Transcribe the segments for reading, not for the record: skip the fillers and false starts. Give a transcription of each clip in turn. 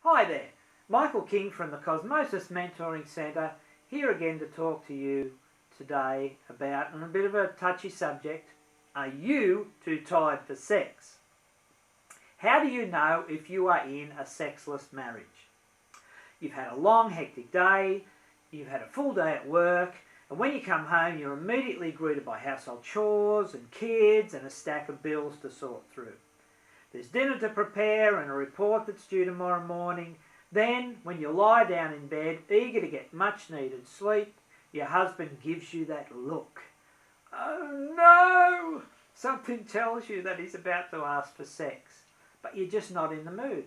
Hi there, Michael King from the Cosmosis Mentoring Centre, here again to talk to you today about a bit of a touchy subject. Are you too tired for sex? How do you know if you are in a sexless marriage? You've had a long, hectic day, you've had a full day at work, and when you come home you're immediately greeted by household chores and kids and a stack of bills to sort through. There's dinner to prepare and a report that's due tomorrow morning. Then, when you lie down in bed, eager to get much needed sleep, your husband gives you that look. Oh no! Something tells you that he's about to ask for sex, but you're just not in the mood.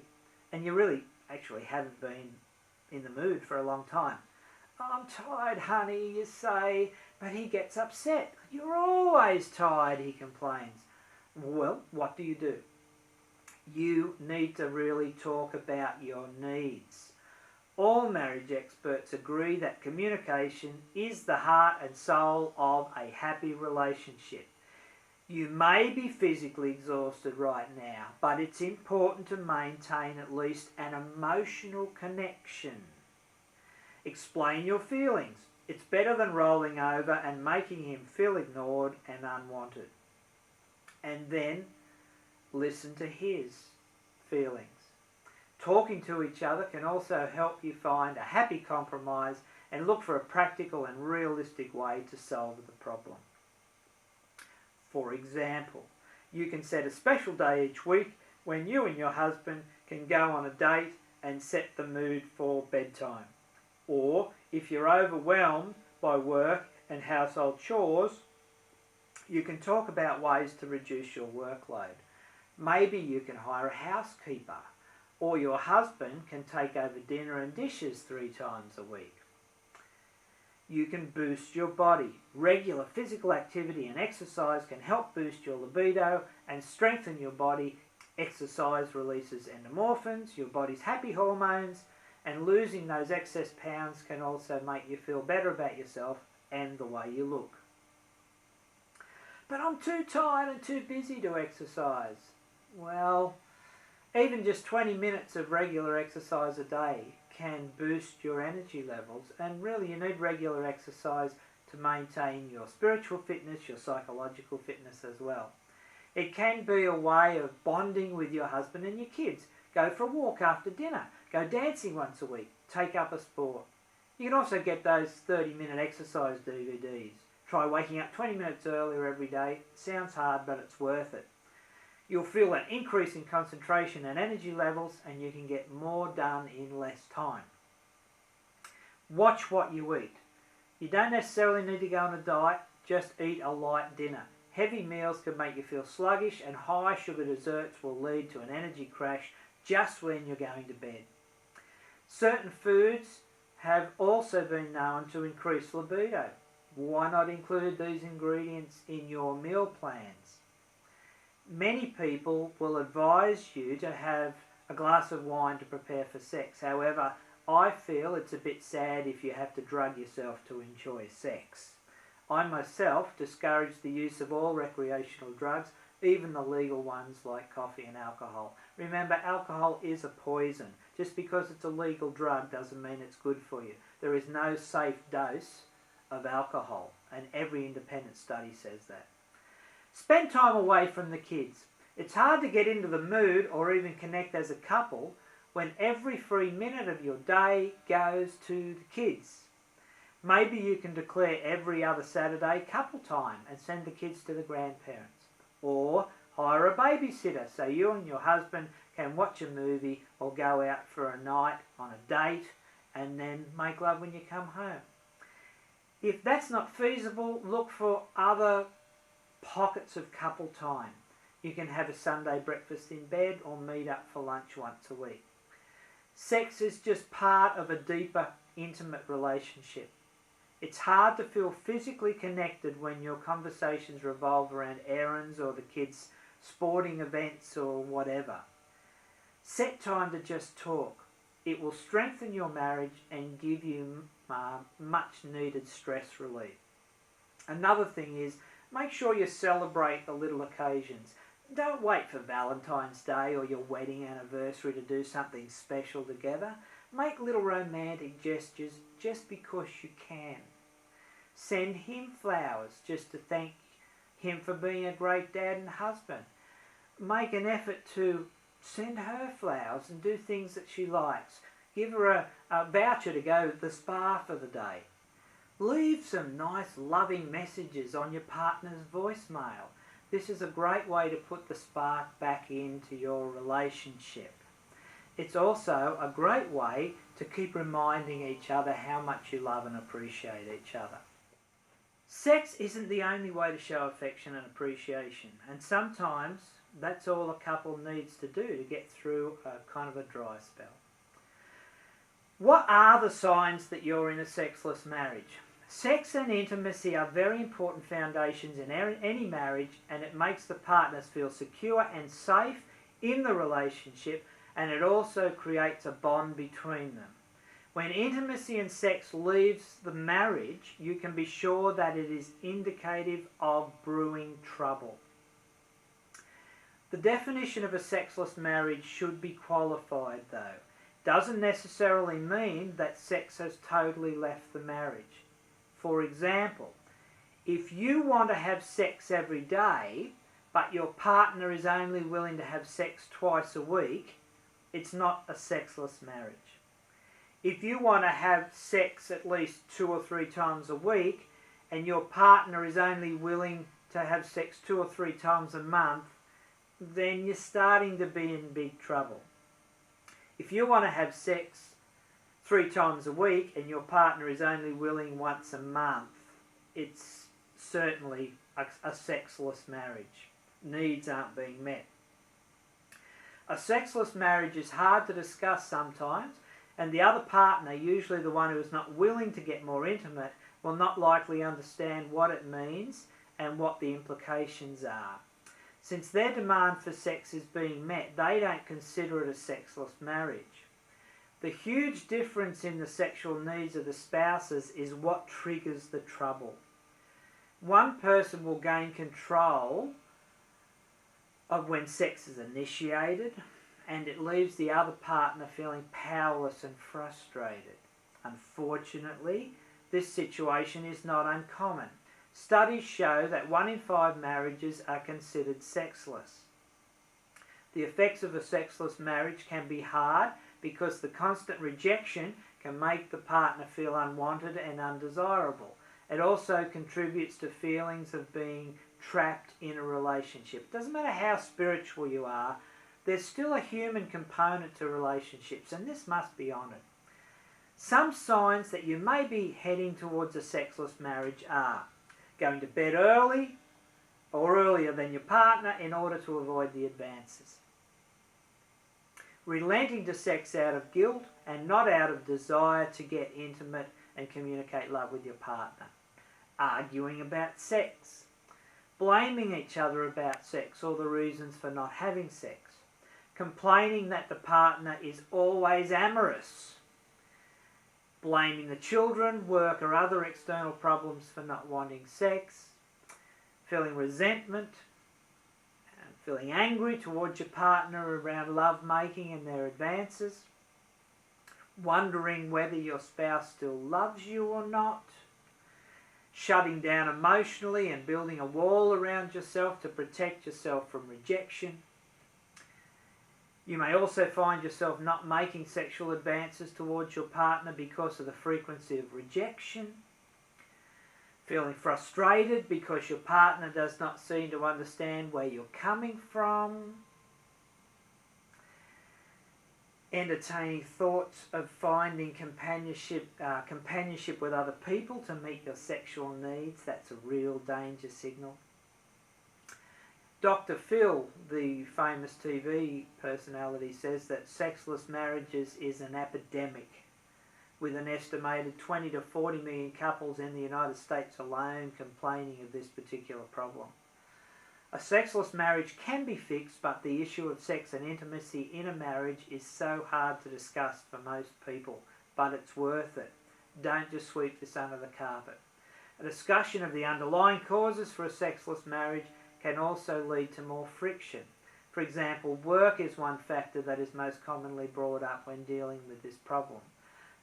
And you really actually haven't been in the mood for a long time. I'm tired, honey, you say, but he gets upset. You're always tired, he complains. Well, what do? You need to really talk about your needs. All marriage experts agree that communication is the heart and soul of a happy relationship. You may be physically exhausted right now, but it's important to maintain at least an emotional connection. Explain your feelings. It's better than rolling over and making him feel ignored and unwanted. And then listen to his feelings. Talking to each other can also help you find a happy compromise and look for a practical and realistic way to solve the problem. For example, you can set a special day each week when you and your husband can go on a date and set the mood for bedtime. Or, if you're overwhelmed by work and household chores, you can talk about ways to reduce your workload. Maybe you can hire a housekeeper, or your husband can take over dinner and dishes 3 times a week. You can boost your body. Regular physical activity and exercise can help boost your libido and strengthen your body. Exercise releases endorphins, your body's happy hormones, and losing those excess pounds can also make you feel better about yourself and the way you look. But I'm too tired and too busy to exercise. Well, even just 20 minutes of regular exercise a day can boost your energy levels, and really you need regular exercise to maintain your spiritual fitness, your psychological fitness as well. It can be a way of bonding with your husband and your kids. Go for a walk after dinner, go dancing once a week, take up a sport. You can also get those 30-minute exercise DVDs. Try waking up 20 minutes earlier every day. Sounds hard, but it's worth it. You'll feel an increase in concentration and energy levels, and you can get more done in less time. Watch what you eat. You don't necessarily need to go on a diet, just eat a light dinner. Heavy meals can make you feel sluggish, and high sugar desserts will lead to an energy crash just when you're going to bed. Certain foods have also been known to increase libido. Why not include these ingredients in your meal plans? Many people will advise you to have a glass of wine to prepare for sex. However, I feel it's a bit sad if you have to drug yourself to enjoy sex. I myself discourage the use of all recreational drugs, even the legal ones like coffee and alcohol. Remember, alcohol is a poison. Just because it's a legal drug doesn't mean it's good for you. There is no safe dose of alcohol, and every independent study says that. Spend time away from the kids. It's hard to get into the mood or even connect as a couple when every free minute of your day goes to the kids. Maybe you can declare every other Saturday couple time and send the kids to the grandparents. Or hire a babysitter so you and your husband can watch a movie or go out for a night on a date and then make love when you come home. If that's not feasible, look for other pockets of couple time. You can have a Sunday breakfast in bed or meet up for lunch once a week. Sex is just part of a deeper, intimate relationship. It's hard to feel physically connected when your conversations revolve around errands or the kids' sporting events or whatever. Set time to just talk. It will strengthen your marriage and give you much needed stress relief. Another thing is, make sure you celebrate the little occasions. Don't wait for Valentine's Day or your wedding anniversary to do something special together. Make little romantic gestures just because you can. Send him flowers just to thank him for being a great dad and husband. Make an effort to send her flowers and do things that she likes. Give her a voucher to go to the spa for the day. Leave some nice loving messages on your partner's voicemail. This is a great way to put the spark back into your relationship. It's also a great way to keep reminding each other how much you love and appreciate each other. Sex isn't the only way to show affection and appreciation, and sometimes that's all a couple needs to do to get through a kind of a dry spell. What are the signs that you're in a sexless marriage? Sex and intimacy are very important foundations in any marriage, and it makes the partners feel secure and safe in the relationship, and it also creates a bond between them. When intimacy and sex leaves the marriage, you can be sure that it is indicative of brewing trouble. The definition of a sexless marriage should be qualified though. Doesn't necessarily mean that sex has totally left the marriage. For example, if you want to have sex every day, but your partner is only willing to have sex twice a week, it's not a sexless marriage. If you want to have sex at least 2 or 3 times a week, and your partner is only willing to have sex 2 or 3 times a month, then you're starting to be in big trouble. If you want to have sex 3 times a week and your partner is only willing once a month, it's certainly a sexless marriage. Needs aren't being met. A sexless marriage is hard to discuss sometimes, and the other partner, usually the one who is not willing to get more intimate, will not likely understand what it means and what the implications are. Since their demand for sex is being met, they don't consider it a sexless marriage. The huge difference in the sexual needs of the spouses is what triggers the trouble. One person will gain control of when sex is initiated, and it leaves the other partner feeling powerless and frustrated. Unfortunately, this situation is not uncommon. Studies show that 1 in 5 marriages are considered sexless. The effects of a sexless marriage can be hard because the constant rejection can make the partner feel unwanted and undesirable. It also contributes to feelings of being trapped in a relationship. It doesn't matter how spiritual you are, there's still a human component to relationships, and this must be honoured. Some signs that you may be heading towards a sexless marriage are going to bed early or earlier than your partner in order to avoid the advances. Relenting to sex out of guilt and not out of desire to get intimate and communicate love with your partner. Arguing about sex. Blaming each other about sex or the reasons for not having sex. Complaining that the partner is always amorous. Blaming the children, work or other external problems for not wanting sex. Feeling resentment. Feeling angry towards your partner around love making and their advances. Wondering whether your spouse still loves you or not. Shutting down emotionally and building a wall around yourself to protect yourself from rejection. You may also find yourself not making sexual advances towards your partner because of the frequency of rejection. Feeling frustrated because your partner does not seem to understand where you're coming from. Entertaining thoughts of finding companionship with other people to meet your sexual needs. That's a real danger signal. Dr. Phil, the famous TV personality, says that sexless marriages is an epidemic, with an estimated 20 to 40 million couples in the United States alone complaining of this particular problem. A sexless marriage can be fixed, but the issue of sex and intimacy in a marriage is so hard to discuss for most people, but it's worth it. Don't just sweep this under the carpet. A discussion of the underlying causes for a sexless marriage can also lead to more friction. For example, work is one factor that is most commonly brought up when dealing with this problem.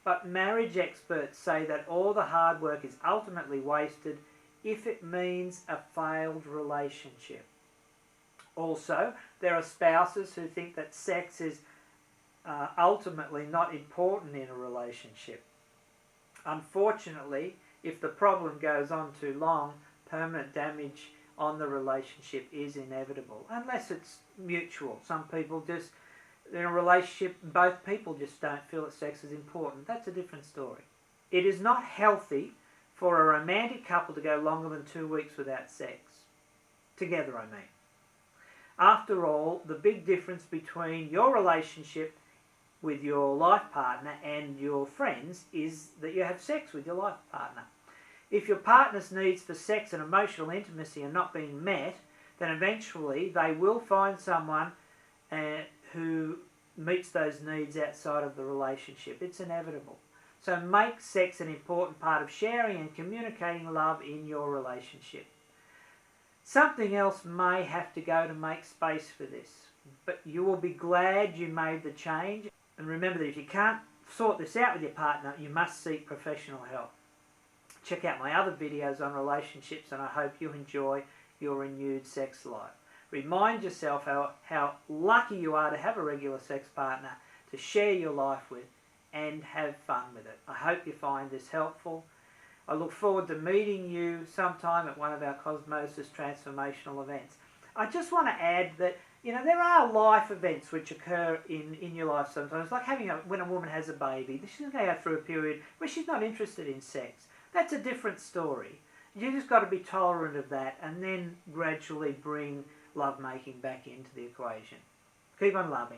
But marriage experts say that all the hard work is ultimately wasted if it means a failed relationship. Also, there are spouses who think that sex is ultimately not important in a relationship. Unfortunately, if the problem goes on too long, permanent damage on the relationship is inevitable, unless it's mutual. Some people just, in a relationship, both people just don't feel that sex is important. That's a different story. It is not healthy for a romantic couple to go longer than 2 weeks without sex. Together, I mean. After all, the big difference between your relationship with your life partner and your friends is that you have sex with your life partner. If your partner's needs for sex and emotional intimacy are not being met, then eventually they will find someone who meets those needs outside of the relationship. It's inevitable. So make sex an important part of sharing and communicating love in your relationship. Something else may have to go to make space for this, but you will be glad you made the change. And remember that if you can't sort this out with your partner, you must seek professional help. Check out my other videos on relationships, and I hope you enjoy your renewed sex life. Remind yourself how lucky you are to have a regular sex partner to share your life with and have fun with it. I hope you find this helpful. I look forward to meeting you sometime at one of our Cosmosis transformational events. I just want to add that, you know, there are life events which occur in your life sometimes, like when a woman has a baby. She's going to go through a period where she's not interested in sex. That's a different story. You just got to be tolerant of that and then gradually bring lovemaking back into the equation. Keep on loving.